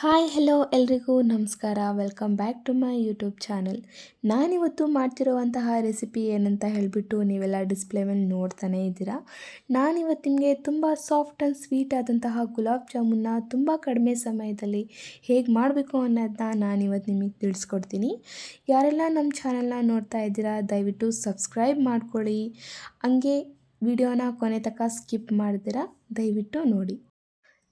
Hi hello ಎಲ್ರಿಗೂ ನಮಸ್ಕಾರ. Welcome back to my YouTube channel. ನಾನಿವತ್ತು ಮಾಡ್ತಿರುವಂತಹ ರೆಸಿಪಿ ಏನಂತ ಹೇಳಿಬಿಟ್ಟು ನೀವೆಲ್ಲ ಡಿಸ್ಪ್ಲೇ ಮೇಲೆ ನೋಡ್ತಾನೇ ಇದ್ದೀರಾ. ನಾನಿವತ್ತು ನಿಮಗೆ ತುಂಬ ಸಾಫ್ಟ್ ಆ್ಯಂಡ್ ಸ್ವೀಟ್ ಆದಂತಹ ಗುಲಾಬ್ ಜಾಮೂನ್ನ ತುಂಬ ಕಡಿಮೆ ಸಮಯದಲ್ಲಿ ಹೇಗೆ ಮಾಡಬೇಕು ಅನ್ನೋದನ್ನ ನಾನಿವತ್ತು ನಿಮಗೆ ತಿಳಿಸ್ಕೊಡ್ತೀನಿ. ಯಾರೆಲ್ಲ ನಮ್ಮ ಚಾನಲ್ನ ನೋಡ್ತಾ ಇದ್ದೀರಾ ದಯವಿಟ್ಟು ಸಬ್ಸ್ಕ್ರೈಬ್ ಮಾಡ್ಕೊಳ್ಳಿ. ಹಂಗೆ ವಿಡಿಯೋನ ಕೊನೆ ತನಕ ಸ್ಕಿಪ್ ಮಾಡ್ದಿರಾ ದಯವಿಟ್ಟು ನೋಡಿ.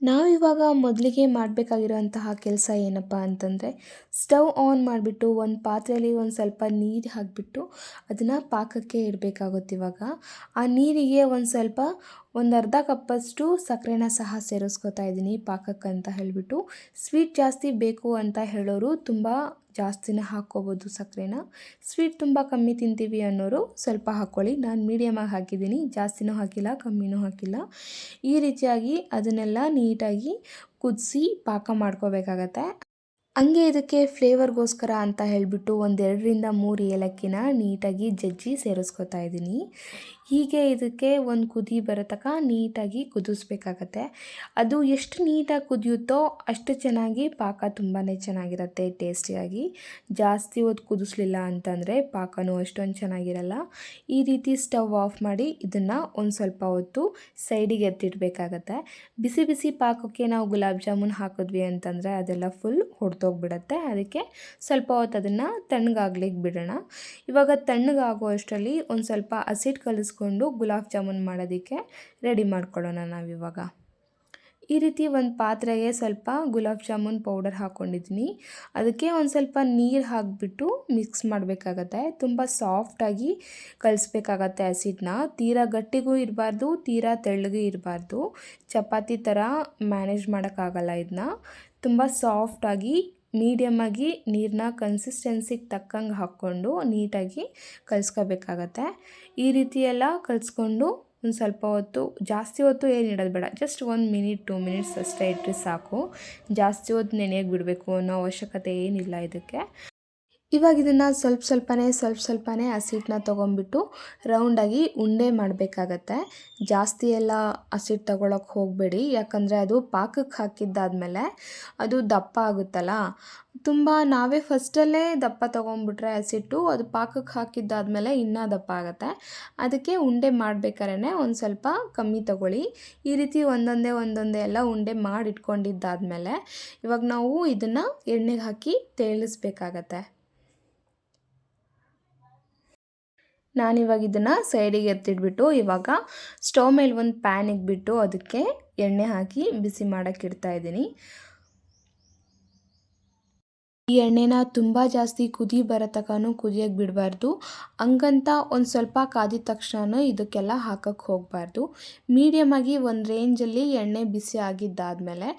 ನಾವಿವಾಗ ಮೊದಲಿಗೆ ಮಾಡಬೇಕಾಗಿರೋಂತಹ ಕೆಲಸ ಏನಪ್ಪ ಅಂತಂದರೆ, ಸ್ಟವ್ ಆನ್ ಮಾಡಿಬಿಟ್ಟು ಒಂದು ಪಾತ್ರೆಯಲ್ಲಿ ಒಂದು ಸ್ವಲ್ಪ ನೀರು ಹಾಕಿಬಿಟ್ಟು ಅದನ್ನು ಪಾಕಕ್ಕೆ ಇಡಬೇಕಾಗುತ್ತೆ. ಇವಾಗ ಆ ನೀರಿಗೆ ಒಂದು ಅರ್ಧ ಕಪ್ಪಷ್ಟು ಸಕ್ಕರೆನ ಸಹ ಸೇರಿಸ್ಕೊತಾ ಇದ್ದೀನಿ ಪಾಕಕ್ಕೆ ಅಂತ ಹೇಳಿಬಿಟ್ಟು. ಸ್ವೀಟ್ ಜಾಸ್ತಿ ಬೇಕು ಅಂತ ಹೇಳೋರು ತುಂಬ ಜಾಸ್ತಿನೇ ಹಾಕ್ಕೋಬೋದು ಸಕ್ಕರೆನ. ಸ್ವೀಟ್ ತುಂಬ ಕಮ್ಮಿ ತಿಂತೀವಿ ಅನ್ನೋರು ಸ್ವಲ್ಪ ಹಾಕ್ಕೊಳ್ಳಿ. ನಾನು ಮೀಡಿಯಮಾಗಿ ಹಾಕಿದ್ದೀನಿ, ಜಾಸ್ತಿನೂ ಹಾಕಿಲ್ಲ ಕಮ್ಮಿನೂ ಹಾಕಿಲ್ಲ. ಈ ರೀತಿಯಾಗಿ ಅದನ್ನೆಲ್ಲ ನೀಟಾಗಿ ಕುದಿಸಿ ಪಾಕ ಮಾಡ್ಕೋಬೇಕಾಗತ್ತೆ. ಹಂಗೆ ಇದಕ್ಕೆ ಫ್ಲೇವರ್ಗೋಸ್ಕರ ಅಂತ ಹೇಳಿಬಿಟ್ಟು 2-3 ಏಲಕ್ಕಿನ ನೀಟಾಗಿ ಜಜ್ಜಿ ಸೇರಿಸ್ಕೊತಾ ಇದ್ದೀನಿ. ಹೀಗೆ ಇದಕ್ಕೆ ಒಂದು ಕುದಿ ಬರೋ ತನಕ ನೀಟಾಗಿ ಕುದಿಸ್ಬೇಕಾಗತ್ತೆ. ಅದು ಎಷ್ಟು ನೀಟಾಗಿ ಕುದಿಯುತ್ತೋ ಅಷ್ಟು ಚೆನ್ನಾಗಿ ಪಾಕ ತುಂಬಾ ಚೆನ್ನಾಗಿರುತ್ತೆ ಟೇಸ್ಟಿಯಾಗಿ. ಜಾಸ್ತಿ ಹೊತ್ತು ಕುದಿಸ್ಲಿಲ್ಲ ಅಂತಂದರೆ ಪಾಕನೂ ಅಷ್ಟೊಂದು ಚೆನ್ನಾಗಿರಲ್ಲ. ಈ ರೀತಿ ಸ್ಟವ್ ಆಫ್ ಮಾಡಿ ಇದನ್ನು ಒಂದು ಸ್ವಲ್ಪ ಹೊತ್ತು ಸೈಡಿಗೆ ಎತ್ತಿಡಬೇಕಾಗತ್ತೆ. ಬಿಸಿ ಬಿಸಿ ಪಾಕಕ್ಕೆ ನಾವು ಗುಲಾಬ್ ಜಾಮೂನ್ ಹಾಕಿದ್ವಿ ಅಂತಂದರೆ ಅದೆಲ್ಲ ಫುಲ್ ಹೊಡೆದೋಗ್ಬಿಡತ್ತೆ. ಅದಕ್ಕೆ ಸ್ವಲ್ಪ ಹೊತ್ತು ಅದನ್ನು ತಣ್ಣಗಾಗ್ಲಿಕ್ಕೆ ಬಿಡೋಣ. ಇವಾಗ ತಣ್ಣಗಾಗೋ ಅಷ್ಟರಲ್ಲಿ ಒಂದು ಸ್ವಲ್ಪ ಹಸಿಟ್ಟು ಕಲಿಸ್ಕೊಂಡು ಗುಲಾಬ್ ಜಾಮೂನ್ ಮಾಡೋದಕ್ಕೆ ರೆಡಿ ಮಾಡ್ಕೊಳ್ಳೋಣ ನಾವಿವಾಗ. ಈ ರೀತಿ ಒಂದು ಪಾತ್ರೆಗೆ ಸ್ವಲ್ಪ ಗುಲಾಬ್ ಜಾಮೂನ್ ಪೌಡರ್ ಹಾಕ್ಕೊಂಡಿದ್ದೀನಿ. ಅದಕ್ಕೆ ಒಂದು ಸ್ವಲ್ಪ ನೀರು ಹಾಕಿಬಿಟ್ಟು ಮಿಕ್ಸ್ ಮಾಡಬೇಕಾಗತ್ತೆ. ತುಂಬ ಸಾಫ್ಟಾಗಿ ಕಲಿಸ್ಬೇಕಾಗತ್ತೆ ಹಸಿಟ್ಟನ್ನ. ತೀರಾ ಗಟ್ಟಿಗೂ ಇರಬಾರ್ದು, ತೀರಾ ತೆಳ್ಳಗೂ ಇರಬಾರ್ದು. ಚಪಾತಿ ಥರ ಮ್ಯಾನೇಜ್ ಮಾಡೋಕ್ಕಾಗಲ್ಲ ಇದನ್ನ. ತುಂಬ ಸಾಫ್ಟಾಗಿ ಮೀಡಿಯಮಾಗಿ ನೀರನ್ನ ಕನ್ಸಿಸ್ಟೆನ್ಸಿಗೆ ತಕ್ಕಂಗೆ ಹಾಕ್ಕೊಂಡು ನೀಟಾಗಿ ಕಲಿಸ್ಕೋಬೇಕಾಗತ್ತೆ. ಈ ರೀತಿ ಎಲ್ಲ ಕಲಿಸ್ಕೊಂಡು ಒಂದು ಸ್ವಲ್ಪ ಹೊತ್ತು, ಜಾಸ್ತಿ ಹೊತ್ತು ಏನು ಇಡೋದು ಬೇಡ, ಜಸ್ಟ್ 1 ಮಿನಿಟ್ 2 ಮಿನಿಟ್ಸ್ ಅಷ್ಟೇ ಇಟ್ಟರೆ ಸಾಕು. ಜಾಸ್ತಿ ಹೊತ್ತು ನೆನೆಯೋಕೆ ಬಿಡಬೇಕು ಅನ್ನೋ ಅವಶ್ಯಕತೆ ಏನಿಲ್ಲ ಇದಕ್ಕೆ. ಇವಾಗ ಇದನ್ನು ಸ್ವಲ್ಪ ಸ್ವಲ್ಪನೇ ಹಸಿಟ್ಟನ್ನ ತೊಗೊಂಬಿಟ್ಟು ರೌಂಡಾಗಿ ಉಂಡೆ ಮಾಡಬೇಕಾಗತ್ತೆ. ಜಾಸ್ತಿ ಎಲ್ಲ ಹಸಿಟ್ಟು ತಗೊಳಕ್ಕೆ ಹೋಗಬೇಡಿ, ಯಾಕಂದರೆ ಅದು ಪಾಕಕ್ಕೆ ಹಾಕಿದ್ದಾದಮೇಲೆ ಅದು ದಪ್ಪ ಆಗುತ್ತಲ್ಲ. ನಾವೇ ಫಸ್ಟಲ್ಲೇ ದಪ್ಪ ತೊಗೊಂಬಿಟ್ರೆ ಹಸಿಟ್ಟು, ಅದು ಪಾಕಕ್ಕೆ ಹಾಕಿದ್ದಾದಮೇಲೆ ಇನ್ನೂ ದಪ್ಪ ಆಗುತ್ತೆ. ಅದಕ್ಕೆ ಉಂಡೆ ಮಾಡಬೇಕಾದ್ರೆ ಒಂದು ಸ್ವಲ್ಪ ಕಮ್ಮಿ ತಗೊಳ್ಳಿ. ಈ ರೀತಿ ಒಂದೊಂದೇ ಎಲ್ಲ ಉಂಡೆ ಮಾಡಿಟ್ಕೊಂಡಿದ್ದಾದಮೇಲೆ ಇವಾಗ ನಾವು ಇದನ್ನು ಎಣ್ಣೆಗೆ ಹಾಕಿ ತೇಲಿಸ್ಬೇಕಾಗತ್ತೆ. ನಾನಿವಾಗ ಇದನ್ನು ಸೈಡಿಗೆ ಎತ್ತಿಟ್ಬಿಟ್ಟು ಇವಾಗ ಸ್ಟವ್ ಮೇಲೆ ಒಂದು ಪ್ಯಾನ್ ಇಟ್ಬಿಟ್ಟು ಅದಕ್ಕೆ ಎಣ್ಣೆ ಹಾಕಿ ಬಿಸಿ ಮಾಡೋಕ್ಕೆ ಇಡ್ತಾ ಇದ್ದೀನಿ. ಈ ಎಣ್ಣೆನ ತುಂಬ ಜಾಸ್ತಿ ಕುದಿ ಬರೋ ತನಕನೂ ಕುದಿಯೋಕ್ಕೆ ಬಿಡಬಾರ್ದು. ಹಂಗಂತ ಒಂದು ಸ್ವಲ್ಪ ಕಾದಿದ ತಕ್ಷಣ ಇದಕ್ಕೆಲ್ಲ ಹಾಕೋಕ್ಕೆ ಹೋಗಬಾರ್ದು. ಮೀಡಿಯಮಾಗಿ ಒಂದು ರೇಂಜಲ್ಲಿ ಎಣ್ಣೆ ಬಿಸಿ ಆಗಿದ್ದಾದಮೇಲೆ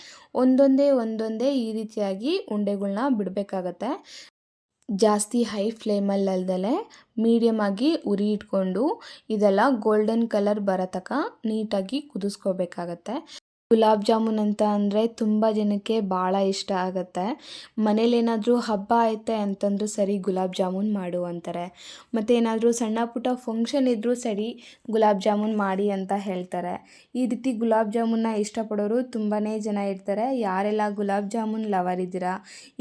ಒಂದೊಂದೇ ಈ ರೀತಿಯಾಗಿ ಉಂಡೆಗಳನ್ನ ಬಿಡಬೇಕಾಗತ್ತೆ. ಜಾಸ್ತಿ ಹೈ ಫ್ಲೇಮಲ್ಲಿ ಅಲ್ದಲೆ ಮೀಡಿಯಮಾಗಿ ಉರಿ ಇಟ್ಕೊಂಡು ಇದೆಲ್ಲ ಗೋಲ್ಡನ್ ಕಲರ್ ಬರೋ ತನಕ ನೀಟಾಗಿ ಕುದಿಸ್ಕೋಬೇಕಾಗತ್ತೆ. ಗುಲಾಬ್ ಜಾಮೂನ್ ಅಂತ ಅಂದರೆ ತುಂಬ ಜನಕ್ಕೆ ಭಾಳ ಇಷ್ಟ ಆಗುತ್ತೆ. ಮನೇಲೇನಾದರೂ ಹಬ್ಬ ಐತೆ ಅಂತಂದರೂ ಸರಿ ಗುಲಾಬ್ ಜಾಮೂನ್ ಮಾಡು ಅಂತಾರೆ. ಮತ್ತು ಏನಾದರೂ ಸಣ್ಣ ಪುಟ್ಟ ಫಂಕ್ಷನ್ ಇದ್ದರೂ ಸರಿ ಗುಲಾಬ್ ಜಾಮೂನ್ ಮಾಡಿ ಅಂತ ಹೇಳ್ತಾರೆ. ಈ ರೀತಿ ಗುಲಾಬ್ ಜಾಮೂನ್ನ ಇಷ್ಟಪಡೋರು ತುಂಬಾ ಜನ ಇರ್ತಾರೆ. ಯಾರೆಲ್ಲ ಗುಲಾಬ್ ಜಾಮೂನ್ ಲವರ್ ಇದ್ದೀರಾ,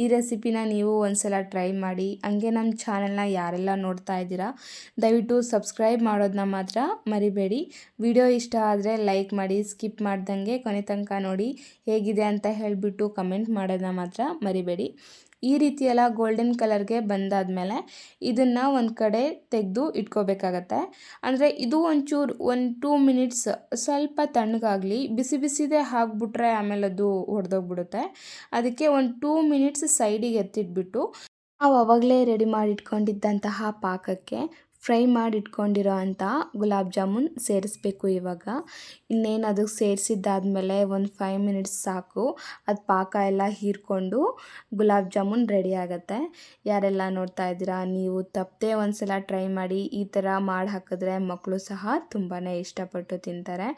ಈ ರೆಸಿಪಿನ ನೀವು ಒಂದ್ಸಲ ಟ್ರೈ ಮಾಡಿ. ಹಂಗೆ ನಮ್ಮ ಚಾನಲ್ನ ಯಾರೆಲ್ಲ ನೋಡ್ತಾ ಇದ್ದೀರಾ ದಯವಿಟ್ಟು ಸಬ್ಸ್ಕ್ರೈಬ್ ಮಾಡೋದನ್ನ ಮಾತ್ರ ಮರಿಬೇಡಿ. ವಿಡಿಯೋ ಇಷ್ಟ ಆದರೆ ಲೈಕ್ ಮಾಡಿ, ಸ್ಕಿಪ್ ಮಾಡ್ದಂಗೆ ಕೊನೆ ತನಕ ನೋಡಿ. ಹೇಗಿದೆ ಅಂತ ಹೇಳಿಬಿಟ್ಟು ಕಮೆಂಟ್ ಮಾಡೋದನ್ನ ಮಾತ್ರ ಮರಿಬೇಡಿ. ಈ ರೀತಿ ಎಲ್ಲ ಗೋಲ್ಡನ್ ಕಲರ್ಗೆ ಬಂದಾದಮೇಲೆ ಇದನ್ನು ಒಂದು ಕಡೆ ತೆಗೆದು ಇಟ್ಕೋಬೇಕಾಗತ್ತೆ. ಅಂದರೆ ಇದು ಒಂಚೂರು 1-2 ಮಿನಿಟ್ಸ್ ಸ್ವಲ್ಪ ತಣ್ಣಗಾಗಲಿ. ಬಿಸಿದೇ ಹಾಕ್ಬಿಟ್ರೆ ಆಮೇಲೆ ಅದು ಹೊಡೆದೋಗ್ಬಿಡುತ್ತೆ. ಅದಕ್ಕೆ 1-2 ಮಿನಿಟ್ಸ್ ಸೈಡಿಗೆ ಎತ್ತಿಟ್ಬಿಟ್ಟು ನಾವು ಆವಾಗಲೇ ರೆಡಿ ಮಾಡಿ ಇಟ್ಕೊಂಡಿದ್ದಂತಹ ಪಾಕಕ್ಕೆ ಫ್ರೈ ಮಾಡಿ ಇಟ್ಕೊಂಡಿರೋ ಅಂಥ ಗುಲಾಬ್ ಜಾಮೂನ್ ಸೇರಿಸ್ಬೇಕು. ಇವಾಗ ಇನ್ನೇನು ಅದಕ್ಕೆ ಸೇರಿಸಿದ್ದಾದಮೇಲೆ ಒಂದು 5 ಮಿನಿಟ್ಸ್ ಸಾಕು. ಅದು ಪಾಕ ಎಲ್ಲ ಹೀರ್ಕೊಂಡು ಗುಲಾಬ್ ಜಾಮೂನ್ ರೆಡಿ ಆಗುತ್ತೆ. ಯಾರೆಲ್ಲ ನೋಡ್ತಾ ಇದ್ದೀರಾ ನೀವು ತಪ್ಪದೆ ಒಂದು ಸಲ ಟ್ರೈ ಮಾಡಿ. ಈ ಥರ ಮಾಡಿ ಹಾಕಿದ್ರೆ ಮಕ್ಕಳು ಸಹ ತುಂಬಾ ಇಷ್ಟಪಟ್ಟು ತಿಂತಾರೆ.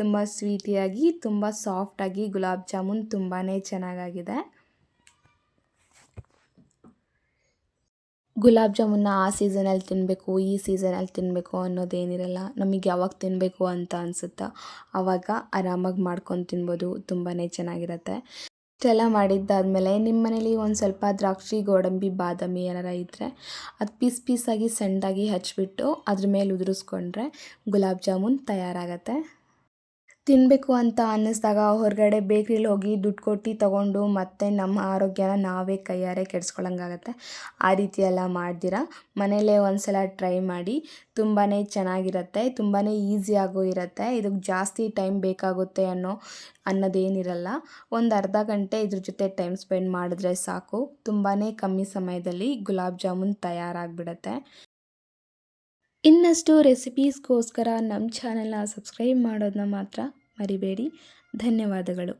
ತುಂಬ ಸ್ವೀಟಿಯಾಗಿ ತುಂಬ ಸಾಫ್ಟಾಗಿ ಗುಲಾಬ್ ಜಾಮೂನ್ ತುಂಬಾ ಚೆನ್ನಾಗಾಗಿದೆ. ಗುಲಾಬ್ ಜಾಮೂನ್ನ ಆ ಸೀಸನಲ್ಲಿ ತಿನ್ನಬೇಕು, ಈ ಸೀಸನಲ್ಲಿ ತಿನ್ನಬೇಕು ಅನ್ನೋದೇನಿರಲ್ಲ. ನಮಗೆ ಯಾವಾಗ ತಿನ್ನಬೇಕು ಅಂತ ಅನಿಸುತ್ತೋ ಆವಾಗ ಆರಾಮಾಗಿ ಮಾಡ್ಕೊಂಡು ತಿನ್ಬೋದು. ತುಂಬಾ ಚೆನ್ನಾಗಿರುತ್ತೆ. ಇಷ್ಟೆಲ್ಲ ಮಾಡಿದ್ದಾದಮೇಲೆ ನಿಮ್ಮ ಮನೇಲಿ ಒಂದು ಸ್ವಲ್ಪ ದ್ರಾಕ್ಷಿ ಗೋಡಂಬಿ ಬಾದಾಮಿ ಏನಾರ ಇದ್ದರೆ ಅದು ಪೀಸಾಗಿ ಸಣ್ಣದಾಗಿ ಹಚ್ಬಿಟ್ಟು ಅದ್ರ ಮೇಲೆ ಉದುರಿಸ್ಕೊಂಡ್ರೆ ಗುಲಾಬ್ ಜಾಮೂನ್ ತಯಾರಾಗತ್ತೆ. ತಿನ್ನಬೇಕು ಅಂತ ಅನ್ನಿಸ್ದಾಗ ಹೊರಗಡೆ ಬೇಕ್ರಿಲಿ ಹೋಗಿ ದುಡ್ಡು ಕೊಟ್ಟು ತಗೊಂಡು ಮತ್ತೆ ನಮ್ಮ ಆರೋಗ್ಯನ ನಾವೇ ಕೈಯಾರೆ ಕೆಡಿಸ್ಕೊಳ್ಳೋಂಗಾಗತ್ತೆ. ಆ ರೀತಿ ಎಲ್ಲ ಮಾಡ್ದಿರ ಮನೆಯಲ್ಲೇ ಒಂದು ಸಲ ಟ್ರೈ ಮಾಡಿ. ತುಂಬಾ ಚೆನ್ನಾಗಿರುತ್ತೆ, ತುಂಬಾ ಈಸಿಯಾಗೂ ಇರುತ್ತೆ. ಇದಕ್ಕೆ ಜಾಸ್ತಿ ಟೈಮ್ ಬೇಕಾಗುತ್ತೆ ಅನ್ನೋದೇನಿರಲ್ಲ. ಒಂದು ಅರ್ಧ ಗಂಟೆ ಇದ್ರ ಜೊತೆ ಟೈಮ್ ಸ್ಪೆಂಡ್ ಮಾಡಿದ್ರೆ ಸಾಕು. ತುಂಬಾ ಕಮ್ಮಿ ಸಮಯದಲ್ಲಿ ಗುಲಾಬ್ ಜಾಮೂನ್ ತಯಾರಾಗಿಬಿಡತ್ತೆ. ಇನ್ನಷ್ಟು ರೆಸಿಪೀಸ್ಗೋಸ್ಕರ ನಮ್ಮ ಚಾನೆಲ್ನ ಸಬ್ಸ್ಕ್ರೈಬ್ ಮಾಡೋದನ್ನ ಮಾತ್ರ ಮರಿಬೇಡಿ. ಧನ್ಯವಾದಗಳು.